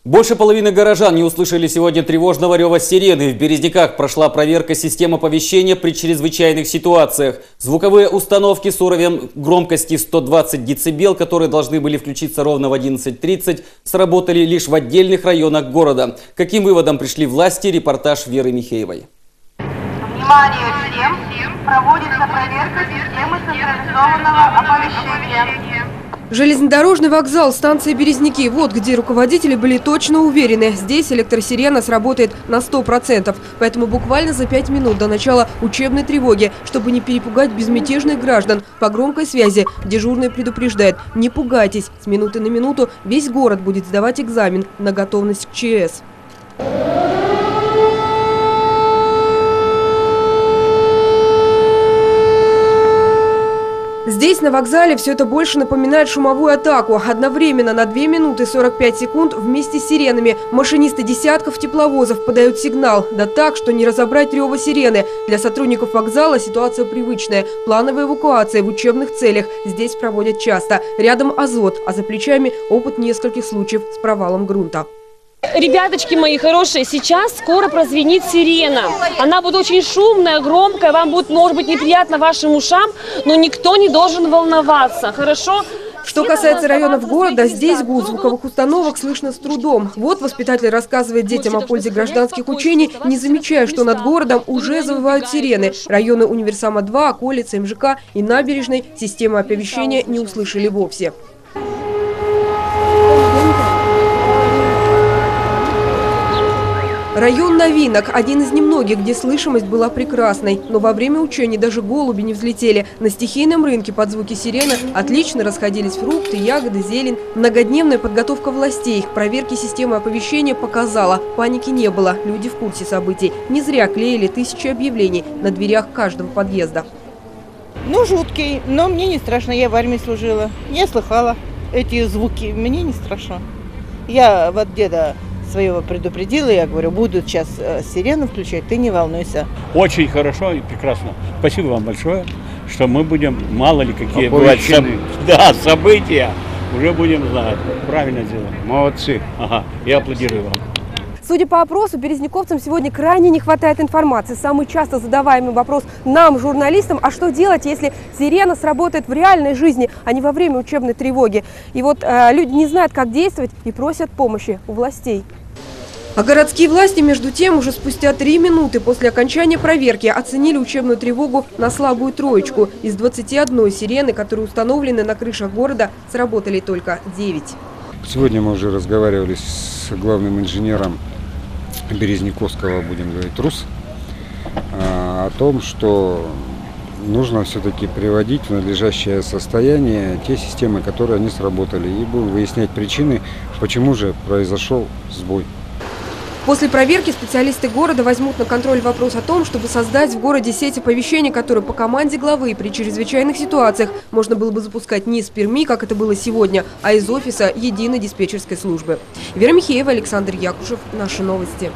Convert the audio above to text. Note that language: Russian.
Больше половины горожан не услышали сегодня тревожного рева сирены. В Березниках прошла проверка систем оповещения при чрезвычайных ситуациях. Звуковые установки с уровнем громкости 120 дБ, которые должны были включиться ровно в 11:30, сработали лишь в отдельных районах города. К каким выводам пришли власти? Репортаж Веры Михеевой. Внимание всем! Проводится проверка системы централизованного оповещения. Железнодорожный вокзал, станция Березники. Вот где руководители были точно уверены. Здесь электросирена сработает на 100%. Поэтому буквально за 5 минут до начала учебной тревоги, чтобы не перепугать безмятежных граждан, по громкой связи дежурный предупреждает: не пугайтесь, с минуты на минуту весь город будет сдавать экзамен на готовность к ЧС. Здесь, на вокзале, все это больше напоминает шумовую атаку. Одновременно на 2 минуты 45 секунд вместе с сиренами машинисты десятков тепловозов подают сигнал. Да так, что не разобрать рева сирены. Для сотрудников вокзала ситуация привычная. Плановая эвакуация в учебных целях здесь проводят часто. Рядом азот, а за плечами опыт нескольких случаев с провалом грунта. Ребяточки мои хорошие, сейчас скоро прозвенит сирена. Она будет очень шумная, громкая, вам будет, может быть, неприятно вашим ушам, но никто не должен волноваться, хорошо? Что касается районов города, здесь гул звуковых установок слышно с трудом. Вот воспитатель рассказывает детям о пользе гражданских учений, не замечая, что над городом уже завывают сирены. Районы Универсама 2, околицы, МЖК и Набережной системы оповещения не услышали вовсе. Район Новинок – один из немногих, где слышимость была прекрасной. Но во время учений даже голуби не взлетели. На стихийном рынке под звуки сирены отлично расходились фрукты, ягоды, зелень. Многодневная подготовка властей к проверке системы оповещения показала – паники не было. Люди в курсе событий. Не зря клеили тысячи объявлений на дверях каждого подъезда. Ну, жуткий, но мне не страшно. Я в армии служила. Я слыхала эти звуки. Мне не страшно. Я вот деда своего предупредила, я говорю, будут сейчас сирену включать, ты не волнуйся. Очень хорошо и прекрасно. Спасибо вам большое, что мы будем, мало ли какие бывают события, уже будем знать. Правильно делаем. Молодцы. Ага, я аплодирую вам. Судя по опросу, березниковцам сегодня крайне не хватает информации. Самый часто задаваемый вопрос нам, журналистам, а что делать, если сирена сработает в реальной жизни, а не во время учебной тревоги. И вот люди не знают, как действовать и просят помощи у властей. А городские власти, между тем, уже спустя 3 минуты после окончания проверки оценили учебную тревогу на слабую троечку. Из 21 сирены, которые установлены на крышах города, сработали только 9. Сегодня мы уже разговаривали с главным инженером Березниковского, будем говорить, РУС, о том, что нужно все-таки приводить в надлежащее состояние те системы, которые не сработали. И будем выяснять причины, почему же произошел сбой. После проверки специалисты города возьмут на контроль вопрос о том, чтобы создать в городе сеть оповещения, которую по команде главы при чрезвычайных ситуациях можно было бы запускать не из Перми, как это было сегодня, а из офиса единой диспетчерской службы. Вера Михеева, Александр Якушев. Наши новости.